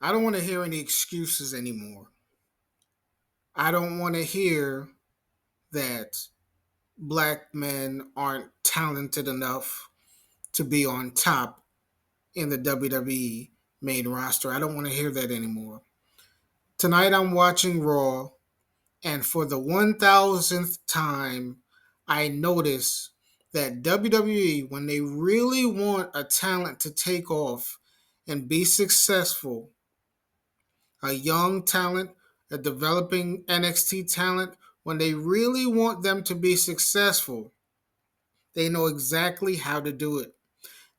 I don't want to hear any excuses anymore. I don't want to hear that black men aren't talented enough to be on top in the WWE main roster. I don't want to hear that anymore. Tonight I'm watching Raw, and for the 1000th time, I notice that WWE, when they really want a talent to take off and be successful, a young talent, a developing NXT talent, when they really want them to be successful, they know exactly how to do it.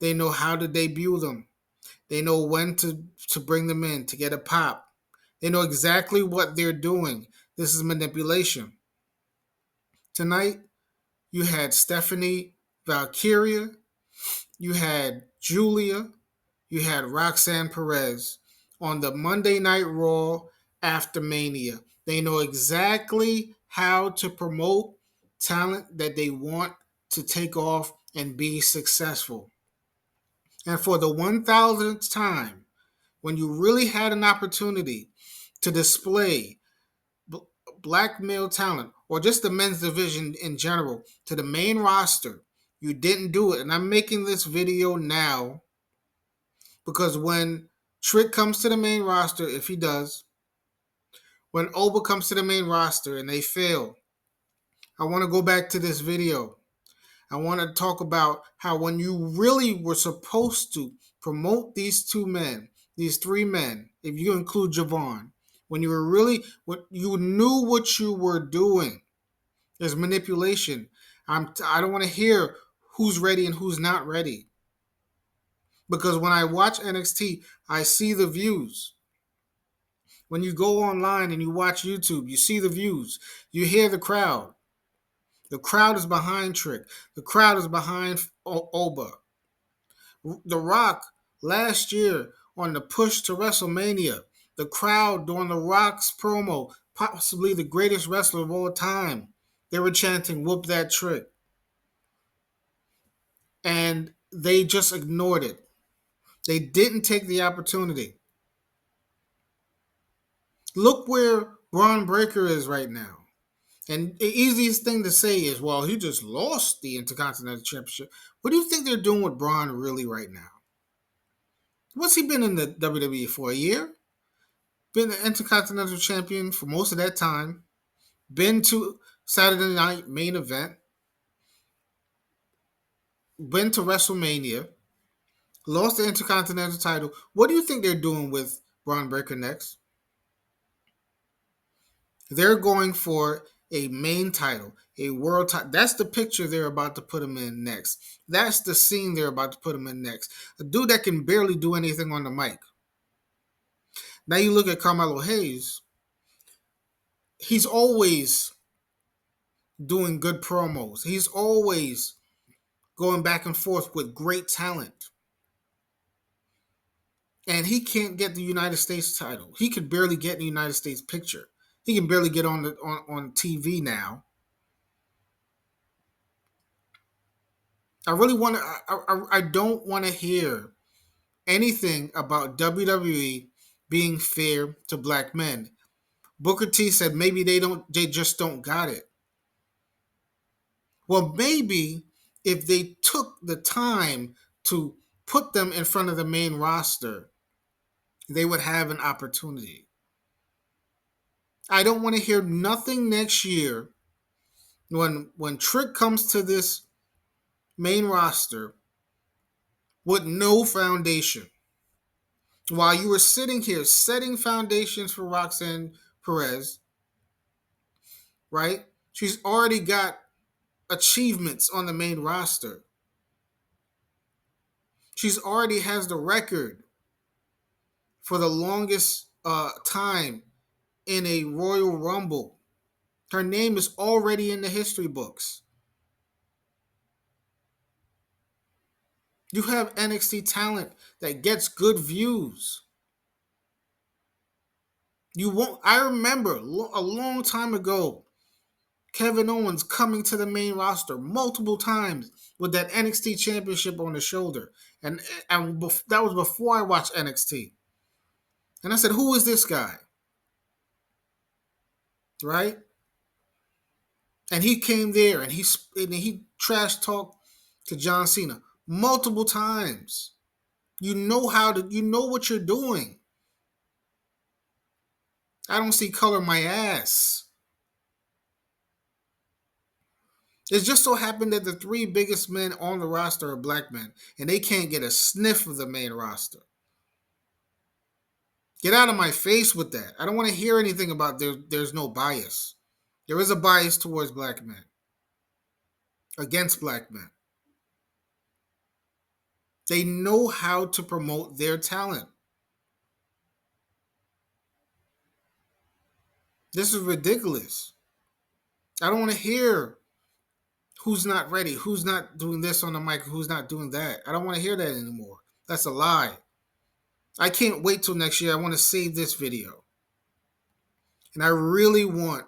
They know how to debut them. They know when to bring them in to get a pop. They know exactly what they're doing. This is manipulation. Tonight, you had Stephanie Valkyria, you had Julia, you had Roxanne Perez on the Monday Night Raw after Mania. They know exactly how to promote talent that they want to take off and be successful. And for the 1000th time, when you really had an opportunity to display black male talent or just the men's division in general to the main roster, you didn't do it. And I'm making this video now because when Trick comes to the main roster, if he does, when Oba comes to the main roster and they fail, I want to go back to this video. I want to talk about how when you really were supposed to promote these two men, these three men, if you include Javon, when you were really, when you knew what you were doing, there's manipulation. I don't want to hear who's ready and who's not ready. Because when I watch NXT, I see the views. When you go online and you watch YouTube, you see the views. You hear the crowd. The crowd is behind Trick. The crowd is behind Oba. The Rock last year on the push to WrestleMania, the crowd during The Rock's promo, possibly the greatest wrestler of all time, they were chanting, "Whoop that Trick." And they just ignored it. They didn't take the opportunity. Look where Braun Breaker is right now. And the easiest thing to say is, well, he just lost the Intercontinental Championship. What do you think they're doing with Braun really right now? What's he been in the WWE for? A year? Been the Intercontinental Champion for most of that time. Been to Saturday Night Main Event. Been to WrestleMania. Lost the Intercontinental title. What do you think they're doing with Braun Breaker next? They're going for a main title, a world title. That's the picture they're about to put him in next. That's the scene they're about to put him in next. A dude that can barely do anything on the mic. Now you look at Carmelo Hayes. He's always doing good promos. He's always going back and forth with great talent. And he can't get the United States title. He could barely get in the United States picture. He can barely get on TV now. I really want to. I don't want to hear anything about WWE being fair to black men. Booker T said maybe they just don't got it. Well, maybe if they took the time to put them in front of the main roster, they would have an opportunity. I don't want to hear nothing next year when Trick comes to this main roster with no foundation. While you were sitting here setting foundations for Roxanne Perez, right? She's already got achievements on the main roster. She's already has the record for the longest time in a Royal Rumble. Her name is already in the history books. You have NXT talent that gets good views. You won't. I remember a long time ago, Kevin Owens coming to the main roster multiple times with that NXT championship on his shoulder, and that was before I watched NXT. And I said, who is this guy? Right? And he came there and he trash talked to John Cena multiple times. You know what you're doing. I don't see color my ass. It just so happened that the three biggest men on the roster are black men, and they can't get a sniff of the main roster. Get out of my face with that. I don't want to hear anything about there's no bias. There is a bias towards black men, against black men. They know how to promote their talent. This is ridiculous. I don't want to hear who's not ready, who's not doing this on the mic, who's not doing that. I don't want to hear that anymore. That's a lie. I can't wait till next year. I want to save this video. And I really want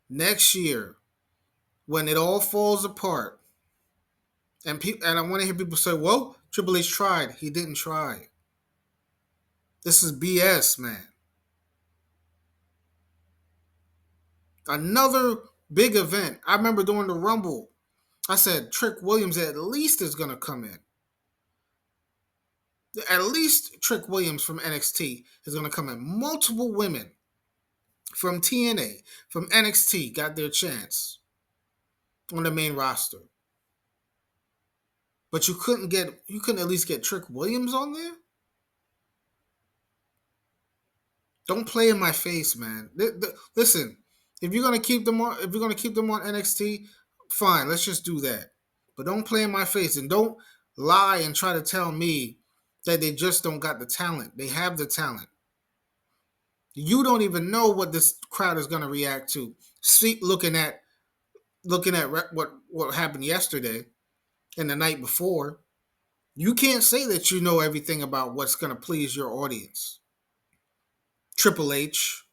next year, when it all falls apart, and I want to hear people say, well, Triple H tried. He didn't try. This is BS, man. Another big event. I remember during the Rumble, I said Trick Williams at least is going to come in. At least Trick Williams from NXT is going to come in. Multiple women from TNA, from NXT got their chance on the main roster. But you couldn't at least get Trick Williams on there? Don't play in my face, man. Listen, if you're gonna keep them on NXT, fine, let's just do that. But don't play in my face and don't lie and try to tell me that they just don't got the talent. They have the talent. You don't even know what this crowd is gonna react to. See, looking at what happened yesterday and the night before, you can't say that you know everything about what's gonna please your audience. Triple H.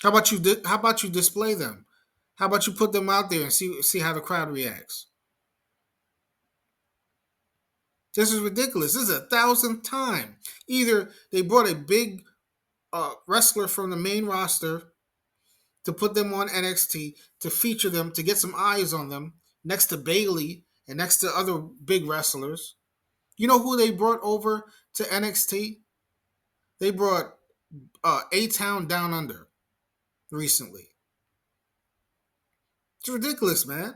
How about you display them? How about you put them out there and see how the crowd reacts? This is ridiculous. This is a thousandth time. Either they brought a big wrestler from the main roster to put them on NXT, to feature them, to get some eyes on them, next to Bayley and next to other big wrestlers. You know who they brought over to NXT? They brought A-Town Down Under recently. It's ridiculous, man.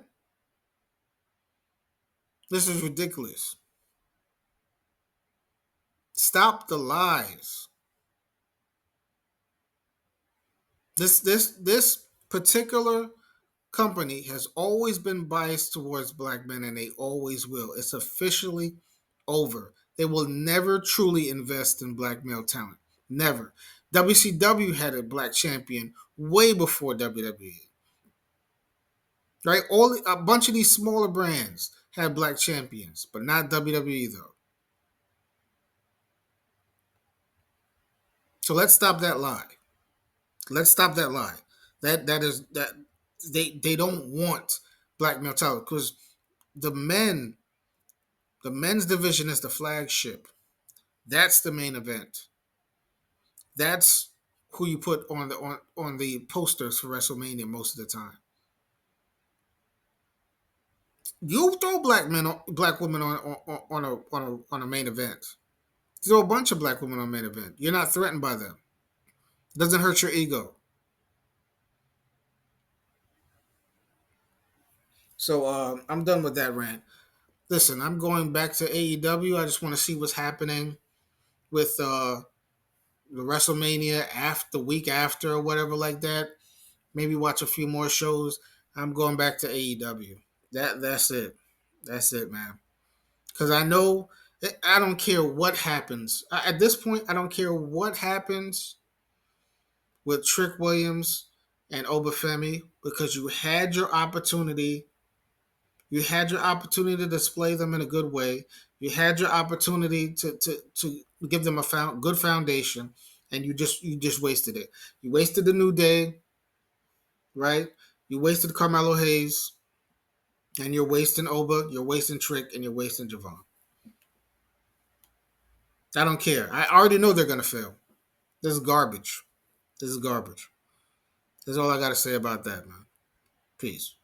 This is ridiculous. Stop the lies. This particular company has always been biased towards black men, and they always will. It's officially over. They will never truly invest in black male talent. Never. WCW had a black champion way before WWE. Right? A bunch of these smaller brands had black champions, but not WWE though. So let's stop that lie. Let's stop that lie. That they don't want black male talent because the men's division is the flagship. That's the main event. That's who you put on the posters for WrestleMania most of the time. You throw black women on a main event. Throw a bunch of black women on a main event. You're not threatened by them. It doesn't hurt your ego. So I'm done with that rant. Listen, I'm going back to AEW. I just want to see what's happening with the WrestleMania after the week after or whatever like that. Maybe watch a few more shows. I'm going back to AEW. That's it. That's it, man. Because I don't care what happens. At this point, I don't care what happens with Trick Williams and Obafemi because you had your opportunity. You had your opportunity to display them in a good way. You had your opportunity to give them a good foundation, and you just wasted it. You wasted the New Day, right? You wasted Carmelo Hayes, and you're wasting Oba, you're wasting Trick, and you're wasting Javon. I don't care. I already know they're gonna fail. This is garbage. This is garbage. That's all I got to say about that, man. Peace.